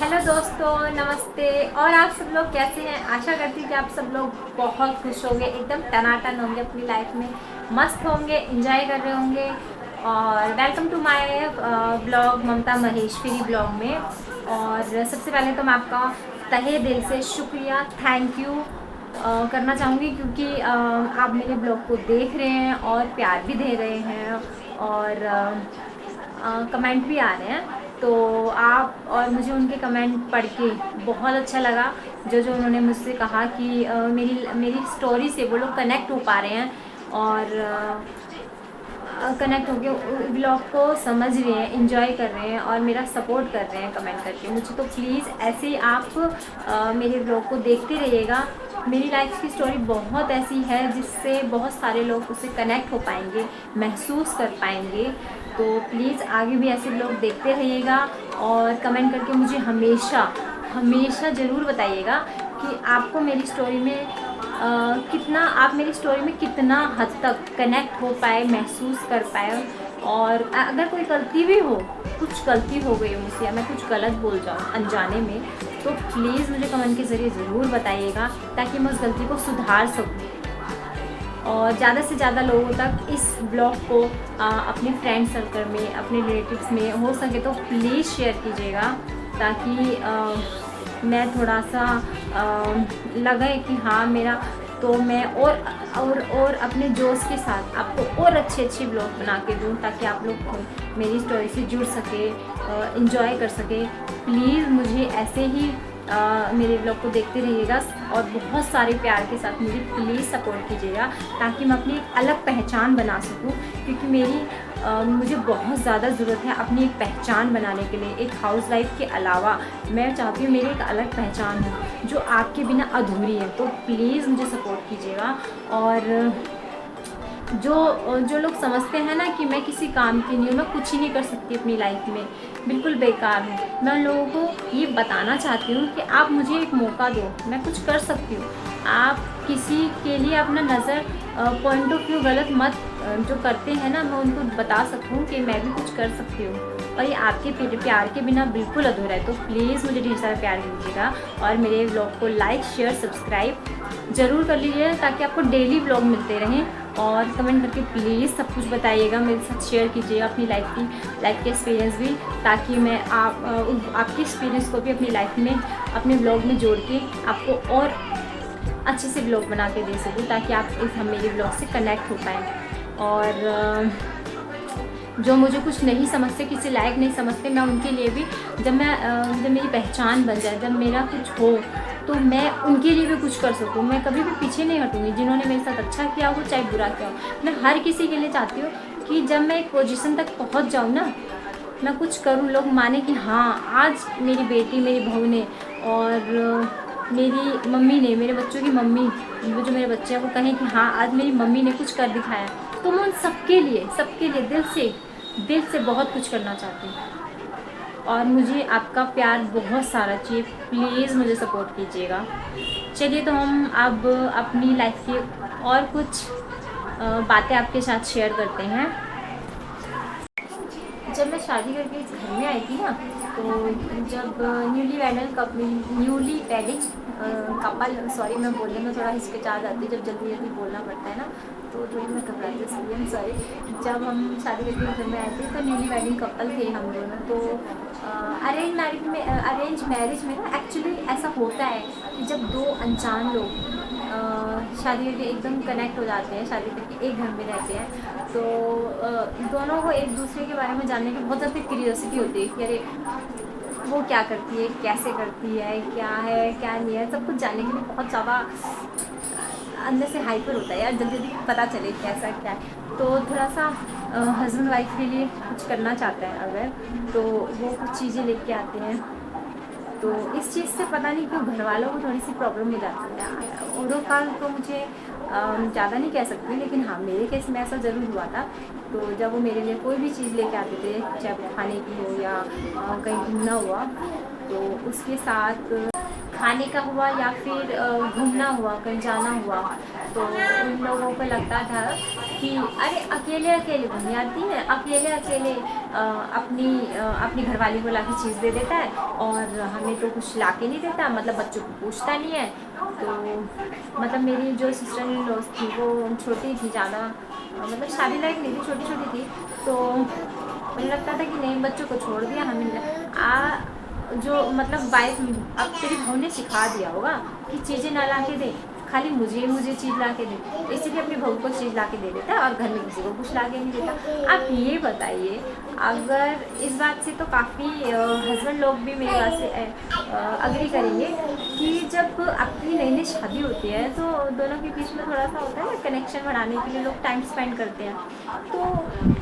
Hello दोस्तों, नमस्ते। और आप सब लोग कैसे हैं? आशा करती हूँ कि आप सब लोग बहुत खुश होंगे, एकदम टनाटन होंगे, अपनी लाइफ में मस्त होंगे, एंजॉय कर रहे होंगे। और welcome to my blog Mamta Maheshwari blog में। और सबसे पहले तो मैं आपका तहे दिल से शुक्रिया, थैंक यू करना चाहूँगी, क्योंकि आप मेरे ब्लॉग को देख रहे हैं और प्यार भी दे रहे हैं और कमेंट भी आ रहे हैं। तो आप और मुझे उनके कमेंट पढ़ के बहुत अच्छा लगा। जो जो उन्होंने मुझसे कहा कि मेरी मेरी स्टोरी से वो लोग कनेक्ट हो पा रहे हैं और कनेक्ट होके ब्लॉग को समझ रहे हैं, इंजॉय कर रहे हैं और मेरा सपोर्ट कर रहे हैं कमेंट करके मुझे। तो प्लीज़ ऐसे ही आप मेरे ब्लॉग को देखते रहिएगा। मेरी लाइफ की स्टोरी बहुत ऐसी है जिससे बहुत सारे लोग उससे कनेक्ट हो पाएंगे, महसूस कर पाएंगे। तो प्लीज़ आगे भी ऐसे ब्लॉग देखते रहिएगा और कमेंट करके मुझे हमेशा हमेशा ज़रूर बताइएगा कि आपको मेरी स्टोरी में कितना, आप मेरी स्टोरी में कितना हद तक कनेक्ट हो पाए, महसूस कर पाए। और अगर कोई गलती भी हो, कुछ गलती हो गई हो मुझसे या मैं कुछ गलत बोल जाऊँ अनजाने में, तो प्लीज़ मुझे कमेंट के ज़रिए ज़रूर बताइएगा ताकि मैं उस गलती को सुधार सकूँ और ज़्यादा से ज़्यादा लोगों तक इस ब्लॉग को अपने फ्रेंड सर्कल में, अपने रिलेटिव्स में हो सके तो प्लीज़ शेयर कीजिएगा, ताकि मैं थोड़ा सा लगे कि हाँ मेरा, तो मैं और अपने जोश के साथ आपको और अच्छे अच्छे ब्लॉग बना के दूँ, ताकि आप लोग मेरी स्टोरी से जुड़ सके, इंजॉय कर सके। प्लीज़ मुझे ऐसे ही मेरे ब्लॉग को देखते रहिएगा और बहुत सारे प्यार के साथ मुझे प्लीज़ सपोर्ट कीजिएगा, ताकि मैं अपनी एक अलग पहचान बना सकूं। क्योंकि मुझे बहुत ज़्यादा ज़रूरत है अपनी एक पहचान बनाने के लिए। एक हाउस लाइफ के अलावा मैं चाहती हूँ मेरी एक अलग पहचान हो जो आपके बिना अधूरी है। तो प्लीज़ मुझे सपोर्ट कीजिएगा। और जो लोग समझते हैं ना कि मैं किसी काम की नहीं हूँ, मैं कुछ ही नहीं कर सकती अपनी लाइफ में, बिल्कुल बेकार हूँ, मैं उन लोगों को ये बताना चाहती हूँ कि आप मुझे एक मौका दो, मैं कुछ कर सकती हूँ। आप किसी के लिए अपना नज़र, पॉइंट ऑफ व्यू गलत मत जो करते हैं ना, मैं उनको बता सकूँ कि मैं भी कुछ कर सकती हूँ और ये आपके प्यार के बिना बिल्कुल अधूरा है। तो प्लीज़ मुझे ढेर सारा प्यार दीजिएगा और मेरे ब्लॉग को लाइक, शेयर, सब्सक्राइब ज़रूर कर लीजिए, ताकि आपको डेली ब्लॉग मिलते रहें। और कमेंट करके प्लीज़ सब कुछ बताइएगा, मेरे साथ शेयर कीजिएगा अपनी लाइफ के एक्सपीरियंस भी, ताकि मैं आपके एक्सपीरियंस को भी अपनी लाइफ में, अपने ब्लॉग में जोड़ के आपको और अच्छे से ब्लॉग बना के दे सकूँ, ताकि आप मेरे ब्लॉग से कनेक्ट हो पाएँ। और जो मुझे कुछ नहीं समझते, किसी लायक नहीं समझते, मैं उनके लिए भी, जब मेरी पहचान बन जाए, जब मेरा कुछ हो, तो मैं उनके लिए भी कुछ कर सकूँ। मैं कभी भी पीछे नहीं हटूँगी। जिन्होंने मेरे साथ अच्छा किया हो चाहे बुरा किया हो, मैं हर किसी के लिए चाहती हूँ कि जब मैं एक पोजीशन तक पहुँच जाऊँ ना, मैं कुछ करूँ, लोग माने कि हाँ आज मेरी बेटी, मेरी बहू ने और मेरी मम्मी ने, मेरे बच्चों की मम्मी, वो जो मेरे बच्चे हैं वो कहें कि हाँ आज मेरी मम्मी ने कुछ कर दिखाया। तो मैं उन सबके लिए दिल से बहुत कुछ करना चाहती हूँ और मुझे आपका प्यार बहुत सारा चाहिए। प्लीज़ मुझे सपोर्ट कीजिएगा। चलिए, तो हम अब अपनी लाइफ की और कुछ बातें आपके साथ शेयर करते हैं। जब मैं शादी करके इस घर में आई थी ना, तो जब न्यूली वेडिंग कपल, सॉरी मैं बोलने में थोड़ा हिचकिचा जाती है, जब जल्दी जल्दी बोलना पड़ता है ना, तो थोड़ी मैं घबराती हूँ, सॉरी। जब हम शादी करके घर में आए थे तो न्यूली वेडिंग कपल थे हम दोनों। तो अरेंज मैरिज में ना एक्चुअली ऐसा होता है कि जब दो अनजान लोग शादी करके एकदम कनेक्ट हो जाते हैं, शादी करके एक घर में रहते हैं, तो दोनों को एक दूसरे के बारे में जानने की बहुत ज़्यादा क्यूरियोसिटी होती है कि अरे वो क्या करती है, कैसे करती है, क्या है क्या नहीं है, सब कुछ जानने के लिए बहुत ज़्यादा अंदर से हाइपर होता है यार, जल्दी जल्दी पता चले कैसा क्या है। तो थोड़ा सा हस्बैंड वाइफ के लिए कुछ करना चाहता है अगर, तो वो कुछ चीज़ें लेके आते हैं। तो इस चीज़ से पता नहीं क्यों घर वालों को थोड़ी सी प्रॉब्लम हो जाती है। ओवरऑल तो मुझे ज़्यादा नहीं कह सकती, लेकिन हाँ मेरे केस में ऐसा ज़रूर हुआ था। तो जब वो मेरे लिए कोई भी चीज़ लेके आते थे, चाहे वो खाने की हो या कहीं घूमना हुआ, तो उसके साथ खाने का हुआ या फिर घूमना हुआ, कहीं जाना हुआ, तो उन लोगों को लगता था कि अरे अकेले अकेले घूम आती है, अकेले अकेले अपनी घरवाली को लाके चीज़ दे देता है और हमें तो कुछ लाके नहीं देता, मतलब बच्चों को पूछता नहीं है। तो मतलब मेरी जो सिस्टर इन लॉ थी वो छोटी थी ज़्यादा, मतलब शादी लायक नहीं थी, छोटी छोटी थी। तो मुझे लगता था कि नहीं, बच्चों को छोड़ दिया, हमें जो मतलब वाइफ अब तेरी बहू ने सिखा दिया होगा कि चीज़ें ना ला के दे, खाली मुझे चीज़ ला के दे, इसलिए अपनी बहू को चीज़ ला के दे देता है और घर में किसी को कुछ ला के नहीं देता। आप ये बताइए, अगर इस बात से तो काफ़ी हस्बैंड लोग भी मेरी बात से अग्री करेंगे कि जब आपकी नई नई शादी होती है तो दोनों के बीच में थोड़ा सा होता है ना, कनेक्शन बढ़ाने के लिए लोग टाइम स्पेंड करते हैं। तो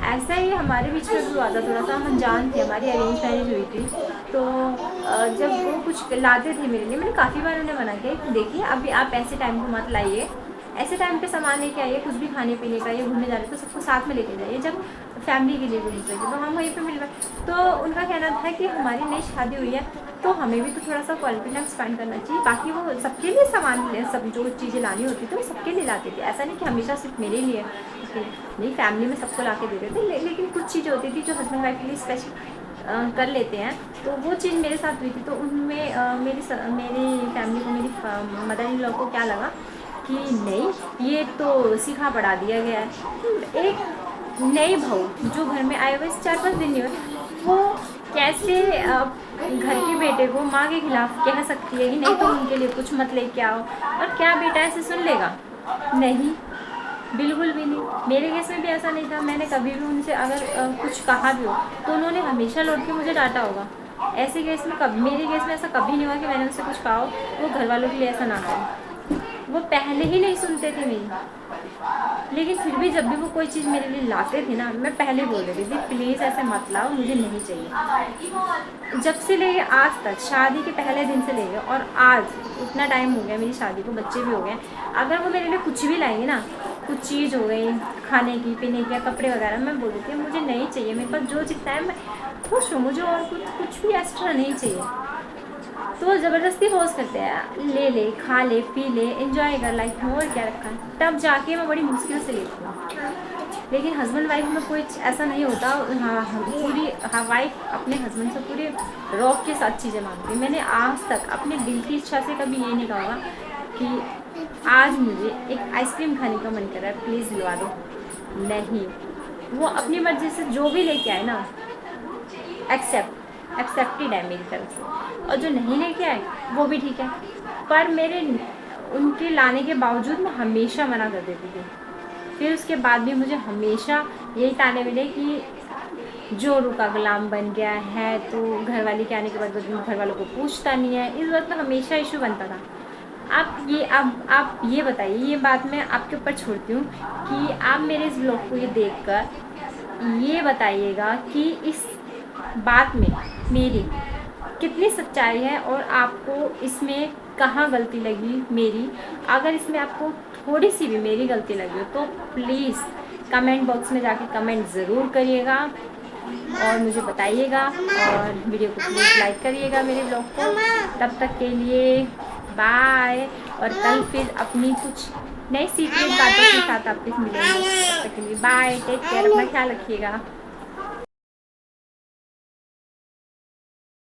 ऐसा ही हमारे बीच में भी हुआ था, थोड़ा सा हम अनजान थे, हमारी अरेंज मैरिज हुई थी। तो जब वो कुछ लाते थे मेरे लिए, मैंने काफ़ी बार उन्हें मना किया कि देखिए अभी आप ऐसे टाइम को मत लाइए, ऐसे टाइम पे सामान लेके आइए, कुछ भी खाने पीने का, या घूमने जा रहे तो सबको साथ में लेके जाइए, जब फैमिली के लिए भी दूसरे तो हम वहीं पे मिल रहे। तो उनका कहना था कि हमारी नई शादी हुई है तो हमें भी तो थोड़ा सा क्वालिटी टाइम स्पेंड करना चाहिए। बाकी वो सबके लिए सामान सब जो चीज़ें लानी होती थी वो सबके लिए लाते थे, ऐसा नहीं कि हमेशा सिर्फ मेरे लिए, नहीं फैमिली में सबको ला के देते थे। लेकिन कुछ चीज़ें होती थी जो हस्बैंड वाइफ के लिए स्पेशल कर लेते हैं, तो वो चीज़ मेरे साथ हुई थी। तो उनमें मेरी फैमिली को, मेरी मदर इन लॉ को क्या लगा कि नहीं, ये तो सिखा पढ़ा दिया गया है। एक नई बहू जो घर में आए हुए 4-5 दिन नहीं हुए, वो कैसे घर के बेटे को माँ के खिलाफ कह सकती है कि नहीं तुम उनके लिए कुछ मत लेके आओ, और क्या बेटा ऐसे सुन लेगा? नहीं, बिल्कुल भी नहीं। मेरे केस में भी ऐसा नहीं था, मैंने कभी भी उनसे अगर कुछ कहा भी हो तो उन्होंने हमेशा लौट के मुझे डांटा होगा। ऐसे केस में मेरे केस में ऐसा कभी नहीं हुआ कि मैंने उनसे कुछ कहा हो वो घर वालों के लिए ऐसा ना करें। वो पहले ही नहीं सुनते थे मेरी, लेकिन फिर भी जब भी वो कोई चीज़ मेरे लिए लाते थे ना, मैं पहले बोल देती थी प्लीज़ ऐसे मत लाओ, मुझे नहीं चाहिए। जब से लेके आज तक, शादी के पहले दिन से लेके और आज इतना टाइम हो गया मेरी शादी को, बच्चे भी हो गए, अगर वो मेरे लिए कुछ भी लाएंगे ना, कुछ चीज़ हो गई खाने की, पीने की, या कपड़े वगैरह, मैं बोल देती हूँ मुझे नहीं चाहिए, मेरे पास जो जितना है मैं खुश हूँ, मुझे और कुछ भी एक्स्ट्रा नहीं चाहिए। तो ज़बरदस्ती फोर्स करते हैं, ले ले, खा ले, पी ले, एंजॉय कर लाइफ में, और क्या रखा है, तब जाके मैं बड़ी मुश्किल से लेती हूँ। लेकिन हस्बैंड वाइफ में कोई ऐसा नहीं होता। पूरी वाइफ अपने हस्बैंड से पूरे रॉक के साथ चीज़ें मांगती है। मैंने आज तक अपने दिल की इच्छा से कभी ये नहीं कहा कि आज मुझे एक आइसक्रीम खाने का मन कर रहा है, प्लीज़ दिलवा दो, नहीं। वो अपनी मर्ज़ी से जो भी लेके आए ना, एक्सेप्टेड है मेरी तरफ से, और जो नहीं लेके आए वो भी ठीक है। पर उनके लाने के बावजूद मैं हमेशा मना कर देती थी। फिर उसके बाद भी मुझे हमेशा यही ताने मिले कि जोरू का गुलाम बन गया है, तो घरवाली के आने के बाद घर वालों को पूछता नहीं है। इस बात में हमेशा इशू बनता था। आप ये बताइए, ये बात मैं आपके ऊपर छोड़ती हूँ कि आप मेरे इस ब्लॉग को ये देखकर ये बताइएगा कि इस बात में मेरी कितनी सच्चाई है और आपको इसमें कहाँ गलती लगी मेरी। अगर इसमें आपको थोड़ी सी भी मेरी गलती लगी हो तो प्लीज़ कमेंट बॉक्स में जाके कमेंट ज़रूर करिएगा और मुझे बताइएगा, और वीडियो को प्लीज़ लाइक करिएगा मेरे ब्लॉग को। तब तक के लिए बाय, और कल फिर अपनी कुछ नई सीक्रेट बातों के साथ आपसे मिलेंगे। तब तक के लिए बाय, टेक केयर, अपना ख्याल रखिएगा।